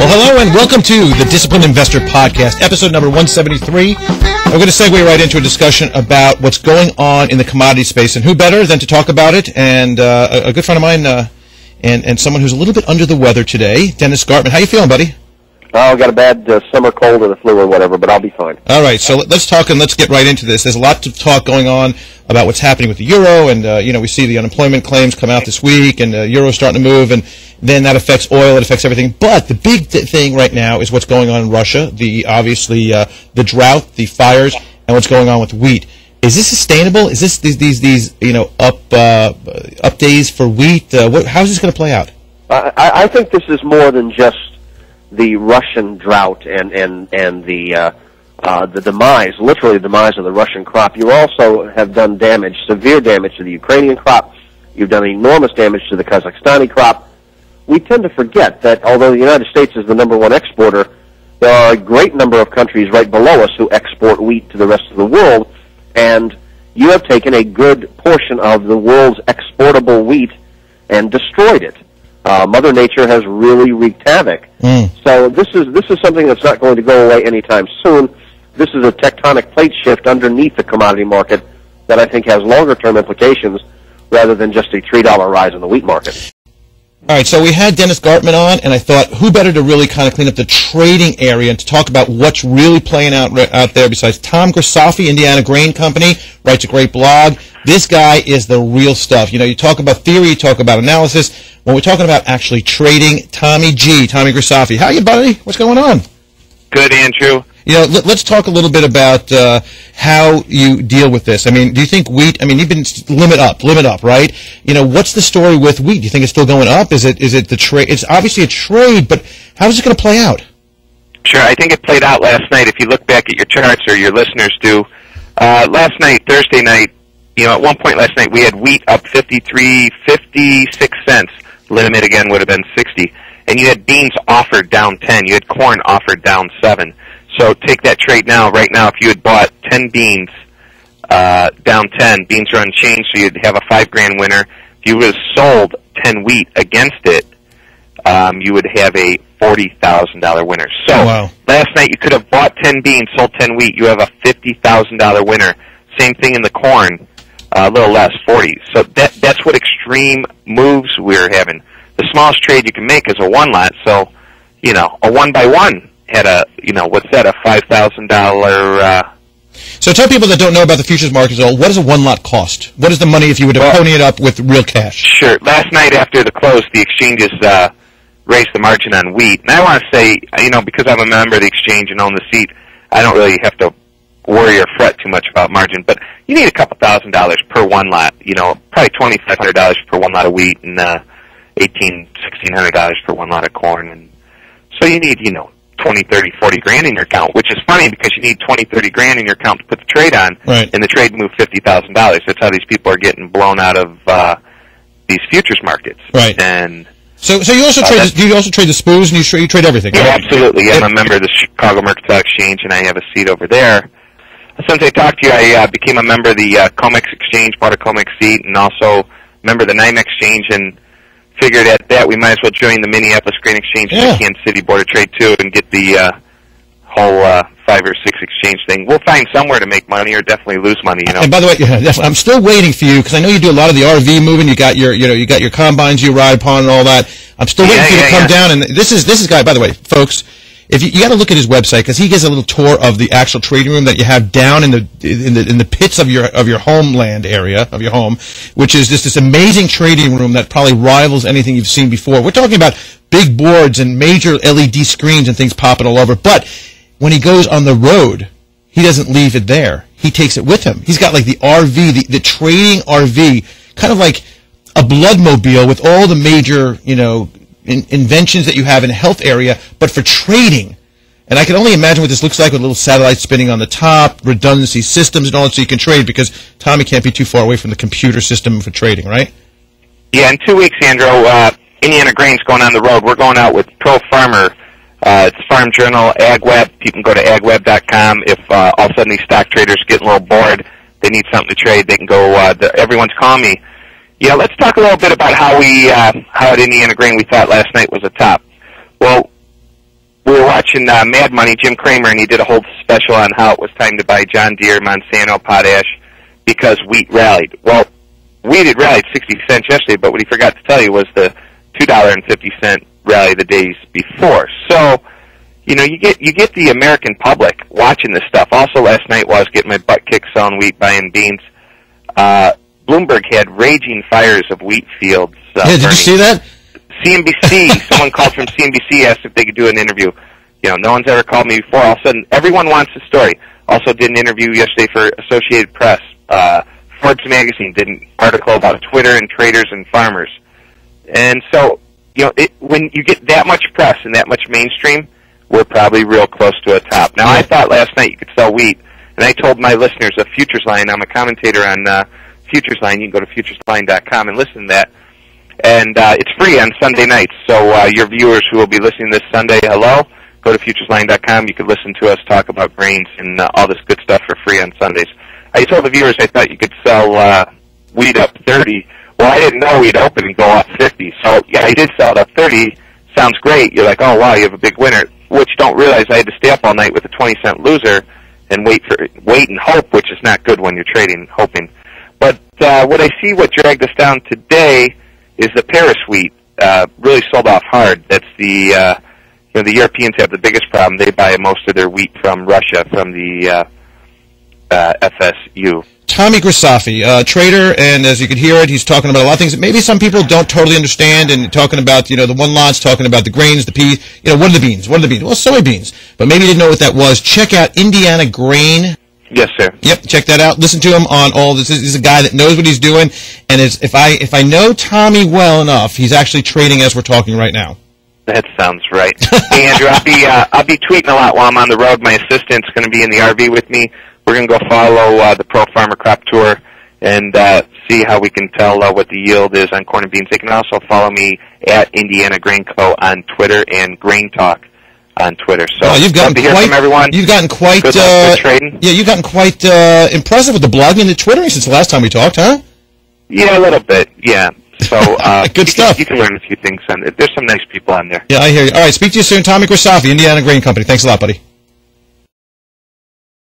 Well, hello and welcome to the Disciplined Investor Podcast, episode number 173. I'm going to segue right into a discussion about what's going on in the commodity space, and who better than to talk about it, and a good friend of mine and someone who's a little bit under the weather today, Dennis Gartman. How you feeling, buddy? Oh, got a bad summer cold or the flu or whatever, but I'll be fine. All right, so let's talk and let's get right into this. There's a lot to talk going on about what's happening with the euro, and we see the unemployment claims come out this week, and the euro's starting to move, and then that affects oil, it affects everything. But the big thing right now is what's going on in Russia, obviously the drought, the fires, and what's going on with wheat. Is this sustainable? Is this these up days for wheat? How is this going to play out? I think this is more than just the Russian drought and the demise, literally the demise of the Russian crop. You also have done damage, severe damage to the Ukrainian crop. You've done enormous damage to the Kazakhstani crop. We tend to forget that although the United States is the number one exporter, there are a great number of countries right below us who export wheat to the rest of the world, and you have taken a good portion of the world's exportable wheat and destroyed it. Mother Nature has really wreaked havoc. So this is something that's not going to go away anytime soon. This is a tectonic plate shift underneath the commodity market that I think has longer-term implications rather than just a $3 rise in the wheat market. All right, so we had Dennis Gartman on, and I thought, who better to really kind of clean up the trading area and to talk about what's really playing out there besides Tom Grisafi, Indiana Grain Company, writes a great blog. This guy is the real stuff. You talk about theory, you talk about analysis. When we're talking about actually trading, Tommy Grisafi. How are you, buddy? What's going on? Good, Andrew. Let's talk a little bit about how you deal with this. I mean, do you think wheat? I mean, you've been limit up, right? What's the story with wheat? Do you think it's still going up? Is it the trade? It's obviously a trade, but how is it going to play out? Sure, I think it played out last night. If you look back at your charts, or your listeners do, last night, Thursday night, at one point last night, we had wheat up 56 cents. Limit again would have been 60, and you had beans offered down 10. You had corn offered down 7. So take that trade now. Right now, if you had bought 10 beans down 10, beans are unchanged, so you'd have a $5,000 winner. If you would have sold 10 wheat against it, you would have a $40,000 winner. So last night you could have bought 10 beans, sold 10 wheat. You have a $50,000 winner. Same thing in the corn, a little less, 40. So that's what extreme moves we're having. The smallest trade you can make is a one lot. So, a 1-by-1. Had a $5,000. So tell people that don't know about the futures markets at all, what does a one lot cost? What is the money if you were to pony it up with real cash? Sure. Last night after the close, the exchanges raised the margin on wheat. And I want to say, because I'm a member of the exchange and own the seat, I don't really have to worry or fret too much about margin. But you need a couple $1,000s per one lot. Probably $2,500 per one lot of wheat and $1,600 per one lot of corn. And so you need, $20, $30, $40,000 in your account, which is funny because you need $20, $30,000 in your account to put the trade on, right. And the trade moved $50,000. That's how these people are getting blown out of these futures markets. Right. And so you also trade. Do you also trade the SPOOs and you trade everything? Yeah, right? Absolutely. I'm a member of the Chicago Mercantile Exchange, and I have a seat over there. Since I talked to you, I became a member of the COMEX Exchange, bought a COMEX seat, and also a member of the NYMEX Exchange, and figured at that we might as well join the Minneapolis Grain Exchange and the Kansas City Board of Trade too, and get the whole 5 or 6 exchange thing. We'll find somewhere to make money or definitely lose money. And by the way, I'm still waiting for you because I know you do a lot of the RV moving. You got your combines you ride upon and all that. I'm still waiting for you to come down. And this is guy. By the way, folks, if you got to look at his website because he gives a little tour of the actual trading room that you have down in the pits of your homeland area of your home, which is just this amazing trading room that probably rivals anything you've seen before. We're talking about big boards and major LED screens and things popping all over. But when he goes on the road, he doesn't leave it there. He takes it with him. He's got like the RV, the trading RV, kind of like a bloodmobile with all the major, inventions that you have in a health area, but for trading. And I can only imagine what this looks like with a little satellite spinning on the top, redundancy systems and all that so you can trade because Tommy can't be too far away from the computer system for trading, right? Yeah, in 2 weeks, Andrew, Indiana Grain's going on the road. We're going out with Pro Farmer. It's Farm Journal, AgWeb. You can go to agweb.com. If all of a sudden these stock traders get a little bored, they need something to trade, they can go, everyone's calling me. Yeah, let's talk a little bit about how at Indiana Grain we thought last night was a top. Well, watching Mad Money, Jim Cramer, and he did a whole special on how it was time to buy John Deere, Monsanto, potash, because wheat rallied. Well, wheat had rallied 60 cents yesterday, but what he forgot to tell you was the $2.50 rally the days before. So, you know, you get the American public watching this stuff. Also, last night while I was getting my butt kicked selling wheat, buying beans, Bloomberg had raging fires of wheat fields. Yeah, did you see that? CNBC, someone called from CNBC, asked if they could do an interview. You know, no one's ever called me before. All of a sudden, everyone wants the story. Also did an interview yesterday for Associated Press. Forbes magazine did an article about Twitter and traders and farmers. And so, you know, when you get that much press and that much mainstream, we're probably real close to a top. Now, I thought last night you could sell wheat, and I told my listeners of Futures Line, I'm a commentator on Futures Line. You can go to futuresline.com and listen to that. And it's free on Sunday nights. So your viewers who will be listening this Sunday, hello, go to futuresline.com. You can listen to us talk about grains and all this good stuff for free on Sundays. I told the viewers I thought you could sell wheat up 30. Well, I didn't know we'd open and go up 50. So, yeah, I did sell it up 30. Sounds great. You're like, oh, wow, you have a big winner, which don't realize I had to stay up all night with a 20-cent loser and wait and hope, which is not good when you're trading, hoping. But what I see what dragged us down today is the Paris wheat really sold off hard. That's the the Europeans have the biggest problem. They buy most of their wheat from Russia, from the FSU. Tommy Grisafi, trader, and as you could hear it, he's talking about a lot of things that maybe some people don't totally understand, and talking about, you know, the one lots, talking about the grains, the peas, you know, what are the beans? What are the beans? Well, soybeans. But maybe you didn't know what that was. Check out Indiana Grain. Yes, sir. Yep, check that out. Listen to him on all this. He's a guy that knows what he's doing, and if I know Tommy well enough, he's actually trading as we're talking right now. That sounds right. Hey, Andrew, I'll be tweeting a lot while I'm on the road. My assistant's going to be in the RV with me. We're going to go follow the Pro Farmer Crop Tour and see how we can tell what the yield is on corn and beans. They can also follow me at Indiana Grain Co. on Twitter and Grain Talk on Twitter. So you've gotten love to hear from everyone. You've gotten quite good luck trading. Yeah, you've gotten quite impressive with the blogging and the Twittering since the last time we talked, huh? Yeah, a little bit. Yeah. So good stuff. You can learn a few things on it. There's some nice people on there. Yeah, I hear you. All right, speak to you soon, Tommy Grisafi, Indiana Grain Company. Thanks a lot, buddy.